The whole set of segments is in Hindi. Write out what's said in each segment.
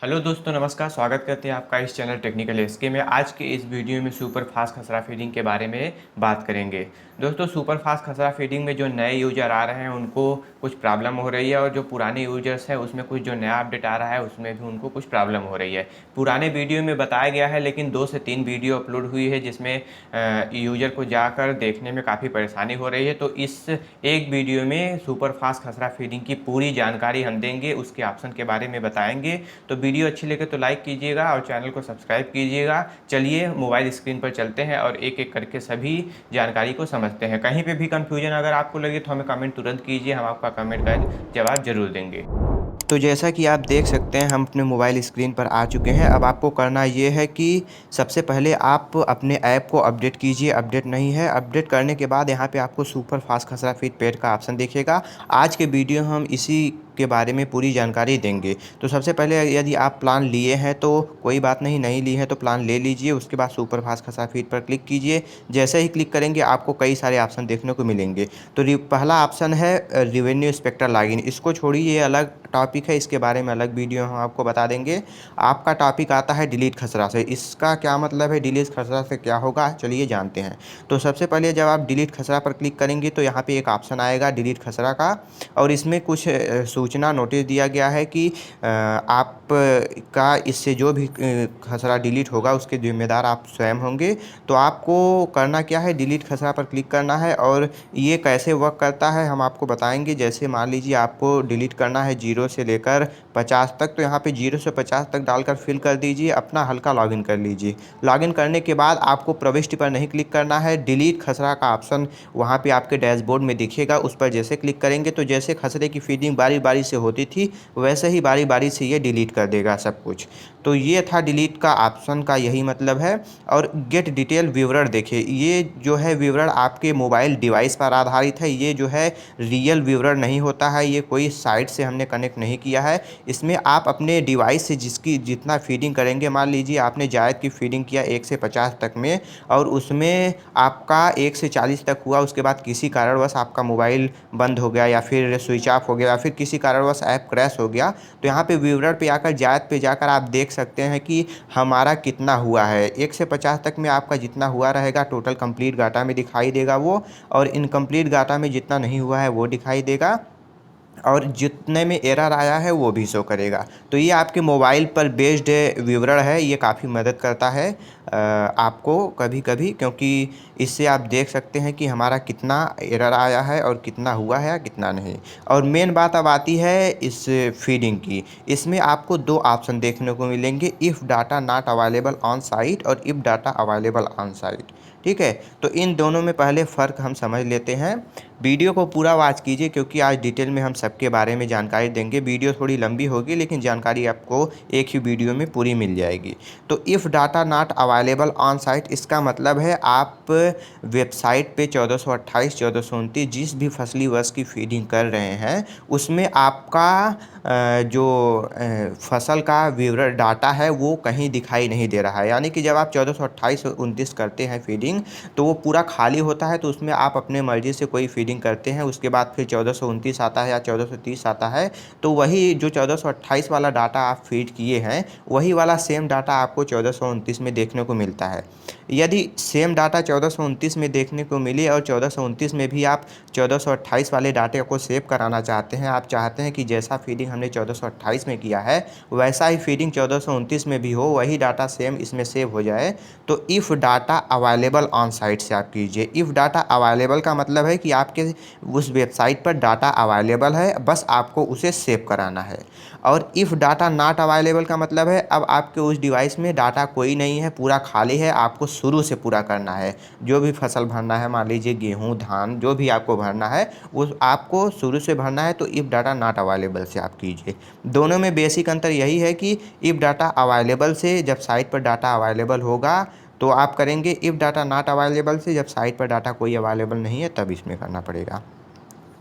हेलो दोस्तों, नमस्कार। स्वागत करते हैं आपका इस चैनल टेक्निकल एसके में। आज के इस वीडियो में सुपर फास्ट खसरा फीडिंग के बारे में बात करेंगे। दोस्तों, सुपर फास्ट खसरा फीडिंग में जो नए यूजर आ रहे हैं उनको कुछ प्रॉब्लम हो रही है, और जो पुराने यूजर्स हैं उसमें कुछ जो नया अपडेट आ रहा है उसमें भी उनको कुछ प्रॉब्लम हो रही है। पुराने वीडियो में बताया गया है, लेकिन 2 से 3 वीडियो अपलोड हुई है जिसमें यूजर को जाकर देखने में काफ़ी परेशानी हो रही है। तो इस एक वीडियो में सुपर फास्ट खसरा फीडिंग की पूरी जानकारी हम देंगे, उसके ऑप्शन के बारे में बताएंगे। तो वीडियो अच्छी लगे तो लाइक कीजिएगा और चैनल को सब्सक्राइब कीजिएगा। चलिए मोबाइल स्क्रीन पर चलते हैं और एक एक करके सभी जानकारी को समझते हैं। कहीं पे भी कंफ्यूजन अगर आपको लगे तो हमें कमेंट तुरंत कीजिए, हम आपका कमेंट का जवाब जरूर देंगे। तो जैसा कि आप देख सकते हैं, हम अपने मोबाइल स्क्रीन पर आ चुके हैं। अब आपको करना ये है कि सबसे पहले आप अपने ऐप को अपडेट कीजिए। अपडेट नहीं है, अपडेट करने के बाद यहाँ पे आपको सुपर फास्ट खसरा फीड पेड का ऑप्शन दिखेगा। आज के वीडियो हम इसी के बारे में पूरी जानकारी देंगे। तो सबसे पहले यदि आप प्लान लिए हैं तो कोई बात नहीं, नहीं ली है तो प्लान ले लीजिए। उसके बाद सुपर फास्ट खसरा फीड पर क्लिक कीजिए। जैसे ही क्लिक करेंगे आपको कई सारे ऑप्शन देखने को मिलेंगे। तो पहला ऑप्शन है रेवेन्यू इंस्पेक्टर लॉगिन। इसको छोड़िए, ये अलग टॉपिक है, इसके बारे में अलग वीडियो हम आपको बता देंगे। आपका टॉपिक आता है डिलीट खसरा से। इसका क्या मतलब है, डिलीट खसरा से क्या होगा, चलिए जानते हैं। तो सबसे पहले जब आप डिलीट खसरा पर क्लिक करेंगे तो यहाँ पे एक ऑप्शन आएगा डिलीट खसरा का, और इसमें कुछ सूचना नोटिस दिया गया है कि आप का इससे जो भी खसरा डिलीट होगा उसके जिम्मेदार आप स्वयं होंगे। तो आपको करना क्या है, डिलीट खसरा पर क्लिक करना है, और ये कैसे वर्क करता है हम आपको बताएंगे। जैसे मान लीजिए आपको डिलीट करना है 0 से लेकर 50 तक, तो यहाँ पे 0 से 50 तक डालकर फिल कर दीजिए, अपना हल्का लॉगिन कर लीजिए। लॉगिन करने के बाद आपको प्रविष्टि पर नहीं क्लिक करना है, डिलीट खसरा का ऑप्शन वहाँ पे आपके डैशबोर्ड में दिखेगा, उस पर जैसे क्लिक करेंगे तो जैसे खसरे की फीडिंग बारी बारी से होती थी वैसे ही बारी बारी से ये डिलीट कर देगा सब कुछ। तो ये था डिलीट का ऑप्शन का यही मतलब है। और गेट डिटेल विवरण देखिए, ये जो है विवरण आपके मोबाइल डिवाइस पर आधारित है। ये जो है रियल विवरण नहीं होता है, ये कोई साइट से हमने कनेक्ट नहीं किया है। इसमें आप अपने डिवाइस से जिसकी जितना फीडिंग करेंगे, मान लीजिए आपने जायद की फीडिंग किया 1 से 50 तक में, और उसमें आपका 1 से 40 तक हुआ, उसके बाद किसी कारणवश आपका मोबाइल बंद हो गया या फिर स्विच ऑफ हो गया या फिर किसी कारणवश ऐप क्रैश हो गया, तो यहाँ पे विवरण पे आकर जायद पे जाकर आप देख सकते हैं कि हमारा कितना हुआ है। 1 से 50 तक में आपका जितना हुआ रहेगा टोटल कंप्लीट डाटा में दिखाई देगा वो, और इनकम्प्लीट डाटा में जितना नहीं हुआ है वो दिखाई देगा, और जितने में एरर आया है वो भी शो करेगा। तो ये आपके मोबाइल पर बेस्ड विवरण है, ये काफ़ी मदद करता है आपको कभी कभी, क्योंकि इससे आप देख सकते हैं कि हमारा कितना एरर आया है और कितना हुआ है या कितना नहीं। और मेन बात अब आती है इस फीडिंग की। इसमें आपको 2 ऑप्शन देखने को मिलेंगे, if data not available on site और if data available on site. ठीक है, तो इन दोनों में पहले फ़र्क हम समझ लेते हैं। वीडियो को पूरा वॉच कीजिए क्योंकि आज डिटेल में हम सबके बारे में जानकारी देंगे। वीडियो थोड़ी लंबी होगी लेकिन जानकारी आपको एक ही वीडियो में पूरी मिल जाएगी। तो if data not available on site, इसका मतलब है आप वेबसाइट पे 1428, 1429 जिस भी फसली वर्ष की फीडिंग कर रहे हैं उसमें आपका जो फसल का विवरण डाटा है वो कहीं दिखाई नहीं दे रहा है। यानी कि जब आप 1428 29 करते हैं फीडिंग, तो वो पूरा खाली होता है, तो उसमें आप अपने मर्ज़ी से कोई फीडिंग करते हैं, उसके बाद फिर 1429 आता है या 1430 आता है, तो वही जो 1428 वाला डाटा आप फीड किए हैं वही वाला सेम डाटा आपको 1429 में देखने को मिलता है। यदि सेम डाटा 1429 में देखने को मिले और 1429 में भी आप 1428 वाले डाटे को सेव कराना चाहते हैं, आप चाहते हैं कि जैसा फीडिंग हमने 1428 में किया है वैसा ही फीडिंग 1429 में भी हो, वही डाटा सेम इसमें सेव हो जाए, तो if data available on site से आप कीजिए। इफ़ डाटा अवेलेबल का मतलब है कि आपके उस वेबसाइट पर डाटा अवेलेबल है, बस आपको उसे सेव कराना है। और इफ़ डाटा नॉट अवेलेबल का मतलब है अब आपके उस डिवाइस में डाटा कोई नहीं है, पूरा खाली है, आपको शुरू से पूरा करना है। जो भी फसल भरना है, मान लीजिए गेहूँ, धान, जो भी आपको भरना है वो आपको शुरू से भरना है, तो इफ़ डाटा नॉट अवेलेबल से आप कीजिए। दोनों में बेसिक अंतर यही है कि इफ़ डाटा अवेलेबल से जब साइट पर डाटा अवेलेबल होगा तो आप करेंगे, इफ़ डाटा नॉट अवेलेबल से जब साइट पर डाटा कोई अवेलेबल नहीं है तब इसमें करना पड़ेगा।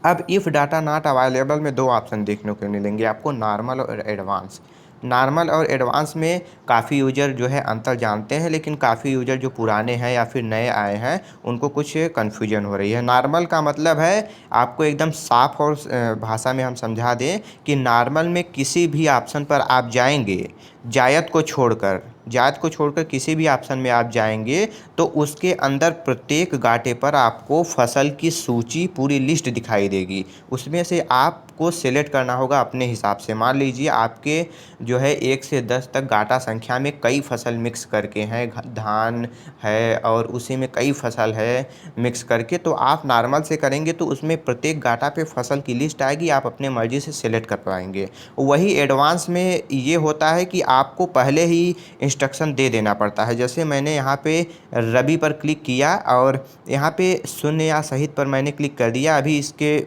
अब इफ़ डाटा नॉट अवेलेबल में 2 ऑप्शन देखने को मिलेंगे आपको, नॉर्मल और एडवांस। नॉर्मल और एडवांस में काफ़ी यूजर जो है अंतर जानते हैं, लेकिन काफ़ी यूजर जो पुराने हैं या फिर नए आए हैं उनको कुछ कन्फ्यूजन हो रही है। नॉर्मल का मतलब है, आपको एकदम साफ और भाषा में हम समझा दें कि नॉर्मल में किसी भी ऑप्शन पर आप जाएंगे, जायद को छोड़कर किसी भी ऑप्शन में आप जाएंगे तो उसके अंदर प्रत्येक गाटे पर आपको फसल की सूची पूरी लिस्ट दिखाई देगी। उसमें से आपको सेलेक्ट करना होगा अपने हिसाब से। मान लीजिए आपके जो है 1 से 10 तक गाटा संख्या में कई फसल मिक्स करके हैं, धान है और उसी में कई फसल है मिक्स करके, तो आप नॉर्मल से करेंगे तो उसमें प्रत्येक गाटा पे फसल की लिस्ट आएगी, आप अपने मर्ज़ी से सेलेक्ट कर पाएंगे। वही एडवांस में ये होता है कि आपको पहले ही इंस्ट्रक्शन दे देना पड़ता है। जैसे मैंने यहाँ पे रबी पर क्लिक किया और यहाँ पे शून्य या सहित पर मैंने क्लिक कर दिया। अभी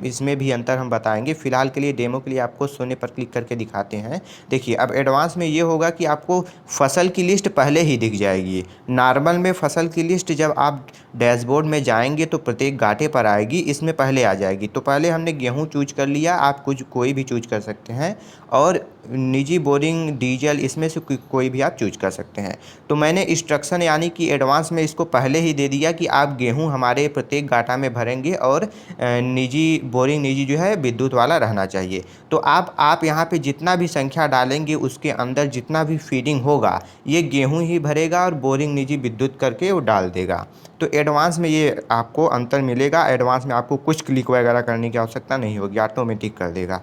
इसमें भी अंतर हम बताएंगे, फ़िलहाल के लिए डेमो के लिए आपको शून्य पर क्लिक करके दिखाते हैं। देखिए अब एडवांस में ये होगा कि आपको फसल की लिस्ट पहले ही दिख जाएगी। नॉर्मल में फसल की लिस्ट जब आप डैशबोर्ड में जाएंगे तो प्रत्येक गाटे पर आएगी, इसमें पहले आ जाएगी। तो पहले हमने गेहूँ चूज कर लिया, आप कोई भी चूज कर सकते हैं, और निजी, बोरिंग, डीजल, इसमें से कोई भी आप चूज कर सकते हैं। तो मैंने इंस्ट्रक्शन यानी कि एडवांस में इसको पहले ही दे दिया कि आप गेहूं हमारे प्रत्येक गाटा में भरेंगे और निजी, बोरिंग निजी जो है विद्युत वाला रहना चाहिए। तो आप यहाँ पे जितना भी संख्या डालेंगे उसके अंदर जितना भी फीडिंग होगा ये गेहूं ही भरेगा और बोरिंग निजी विद्युत करके वो डाल देगा। तो एडवांस में ये आपको अंतर मिलेगा। एडवांस में आपको कुछ क्लिक वगैरह करने की आवश्यकता नहीं होगी, ऑटोमेटिक कर देगा।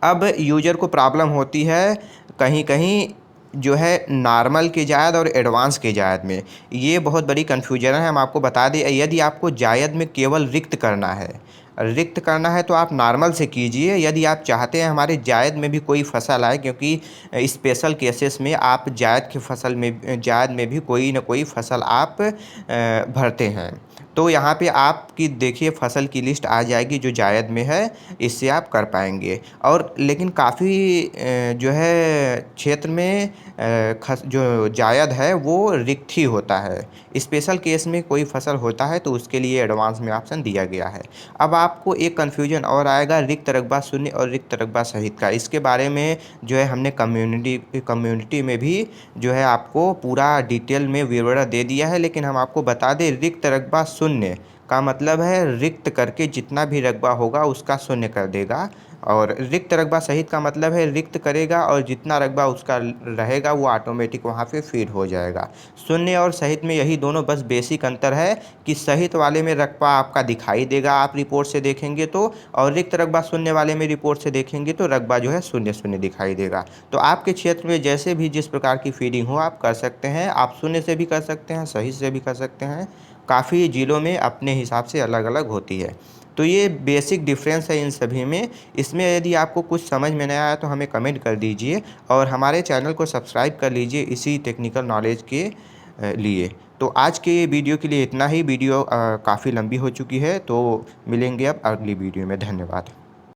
अब यूजर को प्रॉब्लम होती है कहीं कहीं जो है नॉर्मल के जायद और एडवांस के जायद में, ये बहुत बड़ी कन्फ्यूजन है। हम आपको बता दें, यदि आपको जायद में केवल रिक्त करना है तो आप नॉर्मल से कीजिए। यदि आप चाहते हैं हमारे जायद में भी कोई फसल आए, क्योंकि स्पेशल केसेस में आप जायद में भी कोई ना कोई फसल आप भरते हैं, तो यहाँ पे आपकी देखिए फसल की लिस्ट आ जाएगी जो जायद में है, इससे आप कर पाएंगे। और लेकिन काफ़ी जो है क्षेत्र में जो जायद है वो रिक्त ही होता है। स्पेशल केस में कोई फसल होता है तो उसके लिए एडवांस में ऑप्शन दिया गया है। अब आपको एक कन्फ्यूजन और आएगा रिक्त रकबा शून्य और रिक्त रकबा सहित का। इसके बारे में जो है हमने कम्युनिटी में भी जो है आपको पूरा डिटेल में विवरण दे दिया है। लेकिन हम आपको बता दें, रिक्त रकबा शून्य का मतलब है रिक्त करके जितना भी रकबा होगा उसका शून्य कर देगा, और रिक्त रकबा सहित का मतलब है रिक्त करेगा और जितना रकबा उसका रहेगा वो ऑटोमेटिक वहाँ पे फीड हो जाएगा। शून्य और सहित में यही दोनों बस बेसिक अंतर है कि सहित वाले में रकबा आपका दिखाई देगा आप रिपोर्ट से देखेंगे तो, और रिक्त रकबा शून्य वाले में रिपोर्ट से देखेंगे तो रकबा जो है शून्य शून्य दिखाई देगा। तो आपके क्षेत्र में जैसे भी जिस प्रकार की फीडिंग हो आप कर सकते हैं। आप शून्य से भी कर सकते हैं, सहित से भी कर सकते हैं। काफ़ी ज़िलों में अपने हिसाब से अलग अलग होती है। तो ये बेसिक डिफरेंस है इन सभी में। इसमें यदि आपको कुछ समझ में नहीं आया तो हमें कमेंट कर दीजिए और हमारे चैनल को सब्सक्राइब कर लीजिए इसी टेक्निकल नॉलेज के लिए। तो आज के वीडियो के लिए इतना ही। वीडियो काफ़ी लंबी हो चुकी है, तो मिलेंगे अब अगली वीडियो में। धन्यवाद।